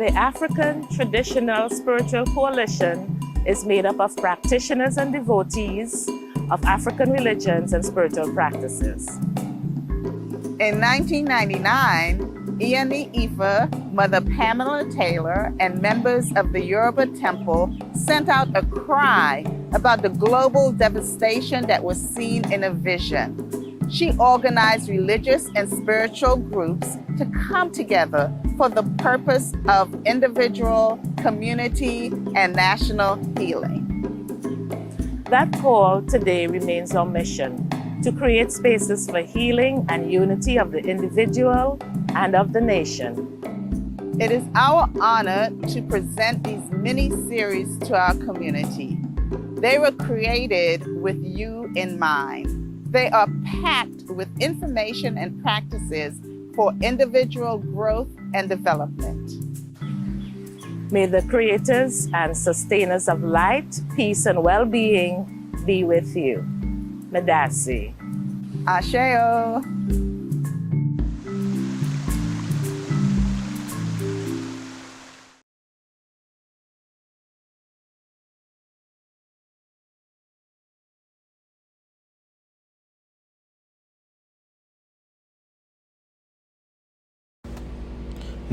The African Traditional Spiritual Coalition is made up of practitioners and devotees of African religions and spiritual practices. In 1999, Iani Ifa, Mother Pamela Taylor, and members of the Yoruba Temple sent out a cry about the global devastation that was seen in a vision. She organized religious and spiritual groups to come together for the purpose of individual, community, and national healing. That call today remains our mission, to create spaces for healing and unity of the individual and of the nation. It is our honor to present these mini-series to our community. They were created with you in mind. They are packed with information and practices for individual growth and development. May the creators and sustainers of light, peace, and well-being be with you. Medasi. Asheo.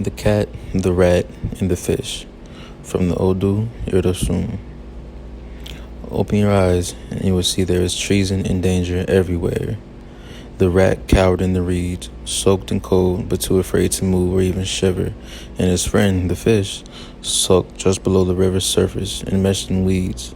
The Cat, the Rat, and the Fish, from the Odu Irosun. Open your eyes, and you will see there is treason and danger everywhere. The rat cowered in the reeds, soaked and cold, but too afraid to move or even shiver, and his friend, the fish, sulked just below the river's surface, enmeshed in weeds.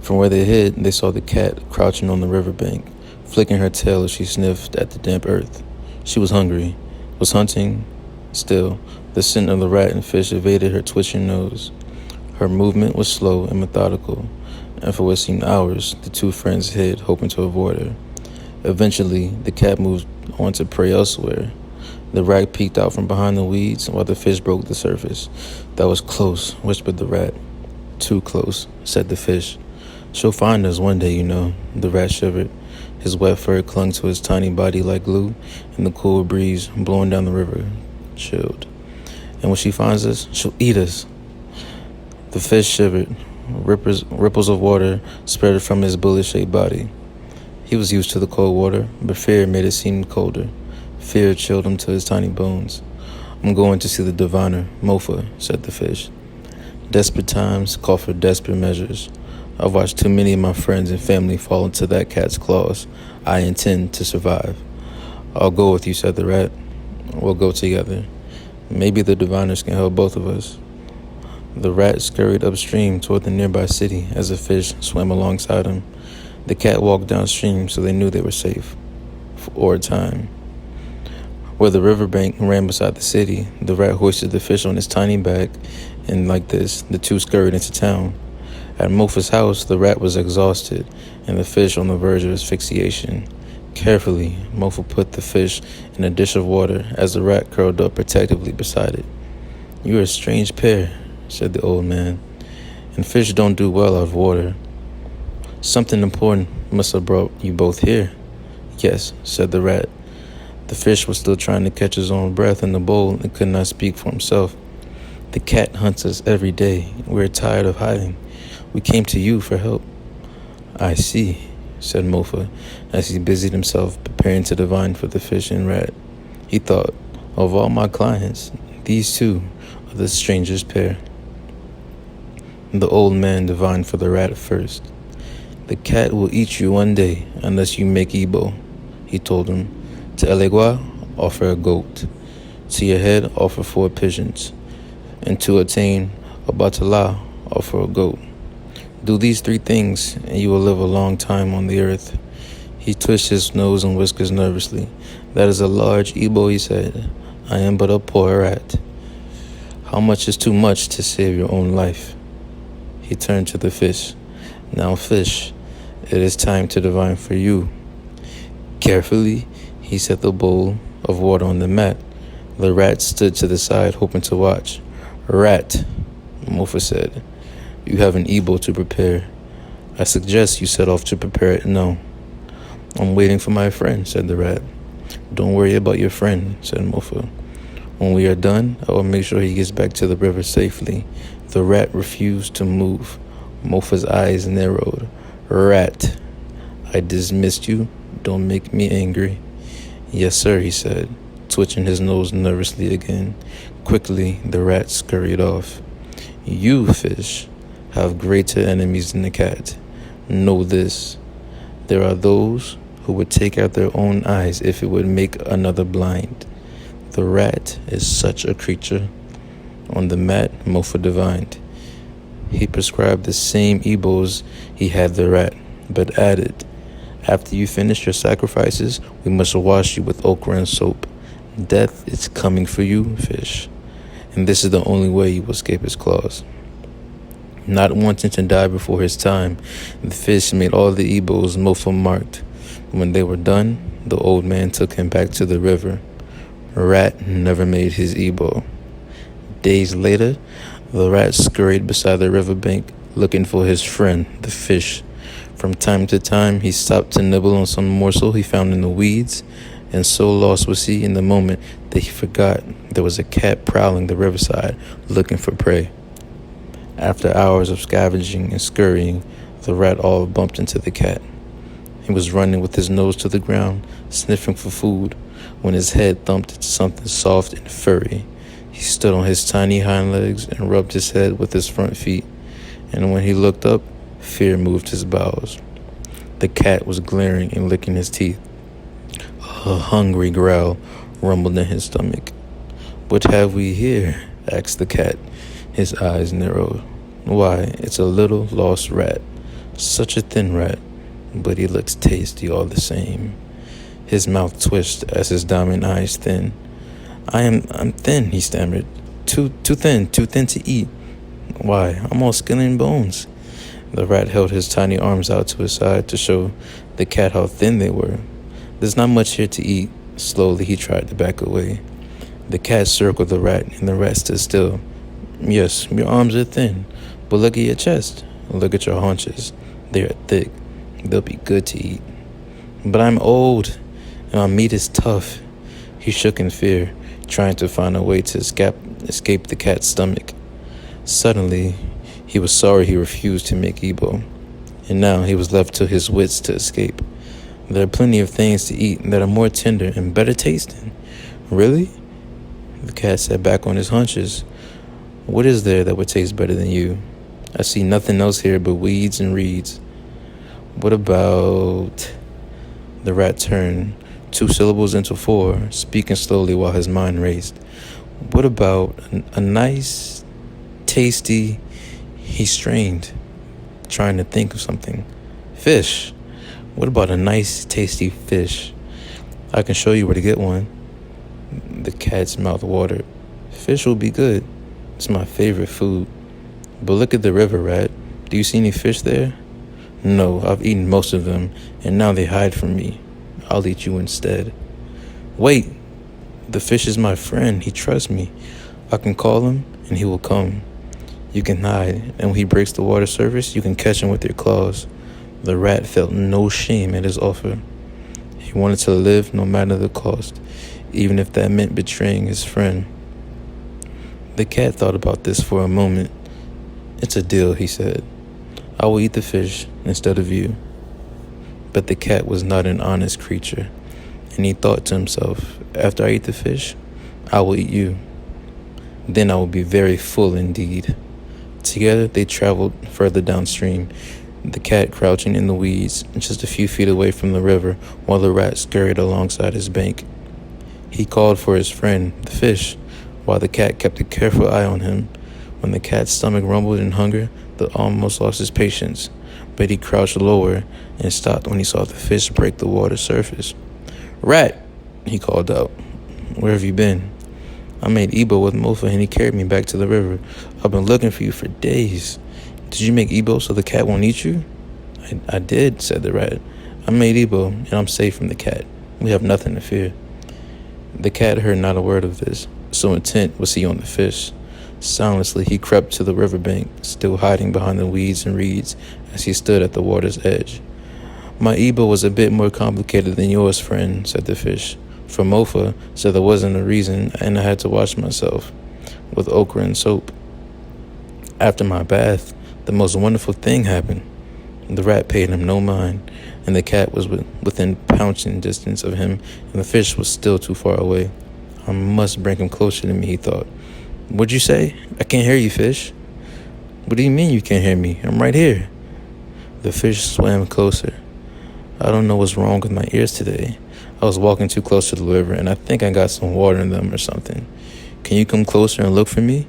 From where they hid, they saw the cat crouching on the riverbank, flicking her tail as she sniffed at the damp earth. She was hungry, was hunting. Still, the scent of the rat and fish evaded her twitching nose. Her movement was slow and methodical, and for what seemed hours, the two friends hid, hoping to avoid her. Eventually, the cat moved on to prey elsewhere. The rat peeked out from behind the weeds while the fish broke the surface. That was close, whispered the rat. Too close, said the fish. She'll find us one day, you know, the rat shivered. His wet fur clung to his tiny body like glue, and the cool breeze blowing down the river chilled. And when she finds us, she'll eat us. The fish shivered. Ripples of water spread from his bullet-shaped body. He was used to the cold water, but fear made it seem colder. Fear chilled him to his tiny bones. I'm going to see the diviner, Mofa, said the fish. Desperate times call for desperate measures. I've watched too many of my friends and family fall into that cat's claws. I intend to survive. I'll go with you, said the rat. We'll go together. Maybe the diviners can help both of us. The rat scurried upstream toward the nearby city as the fish swam alongside him. The cat walked downstream so they knew they were safe. For a time. Where the riverbank ran beside the city, the rat hoisted the fish on his tiny back, and like this, the two scurried into town. At Mofa's house, the rat was exhausted, and the fish on the verge of asphyxiation. Carefully, Mofa put the fish in a dish of water as the rat curled up protectively beside it. You're a strange pair, said the old man, and fish don't do well out of water. Something important must have brought you both here. Yes, said the rat. The fish was still trying to catch his own breath in the bowl and could not speak for himself. The cat hunts us every day. We're tired of hiding. We came to you for help. I see, said Mofa, as he busied himself preparing to divine for the fish and rat. He thought, of all my clients, these two are the strangest pair. The old man divined for the rat first. The cat will eat you one day unless you make Igbo, he told him. To Elegua, offer a goat. To your head, offer 4 pigeons. And to attain a batala, offer a goat. Do these 3 things, and you will live a long time on the earth. He twisted his nose and whiskers nervously. That is a large Igbo, he said. I am but a poor rat. How much is too much to save your own life? He turned to the fish. Now, fish, it is time to divine for you. Carefully, he set the bowl of water on the mat. The rat stood to the side, hoping to watch. Rat, Mofa said. You have an Igbo to prepare. I suggest you set off to prepare it now. I'm waiting for my friend, said the rat. Don't worry about your friend, said Mofa. When we are done, I will make sure he gets back to the river safely. The rat refused to move. Mofa's eyes narrowed. Rat, I dismissed you. Don't make me angry. Yes, sir, he said, twitching his nose nervously again. Quickly, the rat scurried off. You, fish, have greater enemies than the cat. Know this. There are those who would take out their own eyes if it would make another blind. The rat is such a creature. On the mat, Mofa divined. He prescribed the same ebos he had the rat, but added, after you finish your sacrifices, we must wash you with okra and soap. Death is coming for you, fish, and this is the only way you will escape his claws. Not wanting to die before his time, the fish made all the ebos Mofa marked. When they were done, the old man took him back to the river. Rat never made his ebo. Days later, the rat scurried beside the riverbank looking for his friend, the fish. From time to time, he stopped to nibble on some morsel he found in the weeds, and so lost was he in the moment that he forgot there was a cat prowling the riverside looking for prey. After hours of scavenging and scurrying, the rat all bumped into the cat. He was running with his nose to the ground, sniffing for food, when his head thumped into something soft and furry. He stood on his tiny hind legs and rubbed his head with his front feet, and when he looked up, fear moved his bowels. The cat was glaring and licking his teeth. A hungry growl rumbled in his stomach. What have we here? Asked the cat. His eyes narrowed. Why, it's a little lost rat. Such a thin rat, but he looks tasty all the same. His mouth twitched as his diamond eyes thinned. I'm thin, he stammered. Too thin to eat. Why, I'm all skin and bones. The rat held his tiny arms out to his side to show the cat how thin they were. There's not much here to eat. Slowly he tried to back away. The cat circled the rat, and the rat stood still. Yes, your arms are thin, but look at your chest. Look at your haunches. They are thick. They'll be good to eat. But I'm old, and my meat is tough. He shook in fear, trying to find a way to escape the cat's stomach. Suddenly, he was sorry he refused to make ebo, and now he was left to his wits to escape. There are plenty of things to eat that are more tender and better tasting. Really? The cat sat back on his haunches. What is there that would taste better than you? I see nothing else here but weeds and reeds. What about... The rat turned 2 syllables into 4, speaking slowly while his mind raced. What about a nice, tasty... He strained, trying to think of something. Fish. What about a nice, tasty fish? I can show you where to get one. The cat's mouth watered. Fish will be good. It's my favorite food. But look at the river, rat. Do you see any fish there? No, I've eaten most of them, and now they hide from me. I'll eat you instead. Wait. The fish is my friend. He trusts me. I can call him, and he will come. You can hide, and when he breaks the water surface, you can catch him with your claws. The rat felt no shame at his offer. He wanted to live no matter the cost, even if that meant betraying his friend. The cat thought about this for a moment. It's a deal, he said. I will eat the fish instead of you. But the cat was not an honest creature, and he thought to himself, after I eat the fish, I will eat you. Then I will be very full indeed. Together they traveled further downstream, the cat crouching in the weeds just a few feet away from the river while the rat scurried alongside his bank. He called for his friend, the fish, while the cat kept a careful eye on him. When the cat's stomach rumbled in hunger, the almost lost his patience, but he crouched lower and stopped when he saw the fish break the water surface. Rat, he called out. Where have you been? I made ebo with Mofa and he carried me back to the river. I've been looking for you for days. Did you make ebo so the cat won't eat you? I did, said the rat. I made ebo and I'm safe from the cat. We have nothing to fear. The cat heard not a word of this, so intent was he on the fish. Silently, he crept to the riverbank, still hiding behind the weeds and reeds as he stood at the water's edge. My ebo was a bit more complicated than yours, friend, said the fish. for Mofa said there wasn't a reason, and I had to wash myself with okra and soap. After my bath, the most wonderful thing happened. The rat paid him no mind, and the cat was within pouncing distance of him, and the fish was still too far away. I must bring him closer to me, he thought. What'd you say? I can't hear you, fish. What do you mean you can't hear me? I'm right here. The fish swam closer. I don't know what's wrong with my ears today. I was walking too close to the river, and I think I got some water in them or something. Can you come closer and look for me?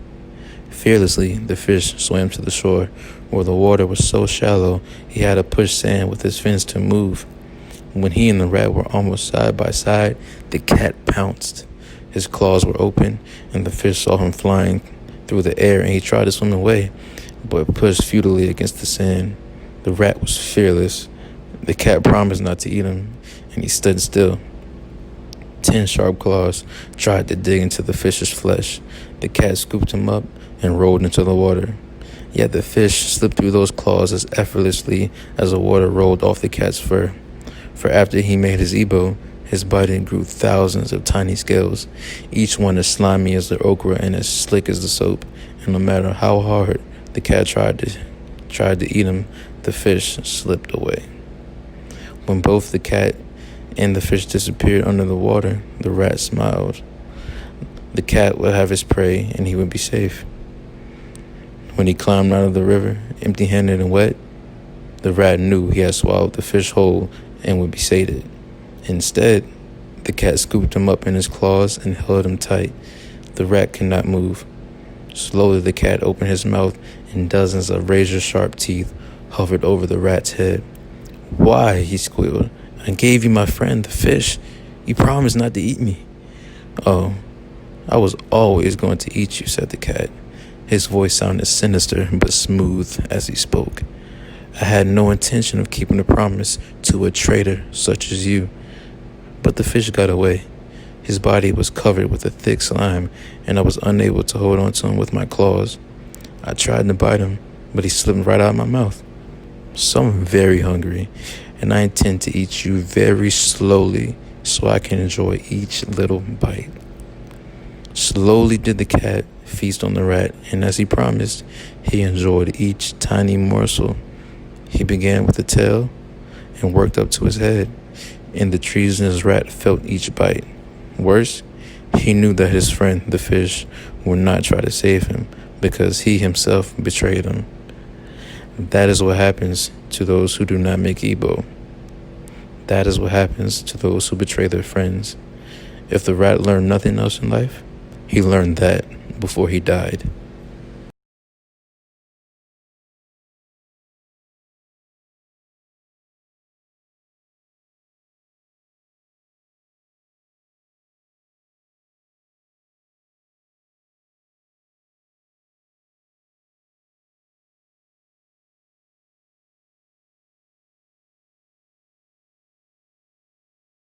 Fearlessly, the fish swam to the shore, where the water was so shallow he had to push sand with his fins to move. When he and the rat were almost side by side, the cat pounced. His claws were open, and the fish saw him flying through the air, and he tried to swim away, but pushed futilely against the sand. The rat was fearless. The cat promised not to eat him, and he stood still. 10 sharp claws tried to dig into the fish's flesh. The cat scooped him up and rolled into the water. Yet the fish slipped through those claws as effortlessly as the water rolled off the cat's fur. For after he made his ebo, his body grew thousands of tiny scales, each one as slimy as the okra and as slick as the soap. And no matter how hard the cat tried to eat him, the fish slipped away. When both the cat and the fish disappeared under the water, the rat smiled. The cat would have his prey, and he would be safe. When he climbed out of the river, empty-handed and wet, the rat knew he had swallowed the fish whole and would be sated. Instead, the cat scooped him up in his claws and held him tight. The rat could not move. Slowly, the cat opened his mouth, and dozens of razor-sharp teeth hovered over the rat's head. Why? He squealed. I gave you my friend, the fish. You promised not to eat me. Oh, I was always going to eat you, said the cat. His voice sounded sinister but smooth as he spoke. I had no intention of keeping a promise to a traitor such as you. But the fish got away. His body was covered with a thick slime, and I was unable to hold on to him with my claws. I tried to bite him, but he slipped right out of my mouth. So I'm very hungry, and I intend to eat you very slowly so I can enjoy each little bite. Slowly did the cat feast on the rat, and as he promised, he enjoyed each tiny morsel. He began with the tail and worked up to his head, and the treasonous rat felt each bite. Worse, he knew that his friend, the fish, would not try to save him because he himself betrayed him. That is what happens to those who do not make Ebo. That is what happens to those who betray their friends. If the rat learned nothing else in life, he learned that before he died.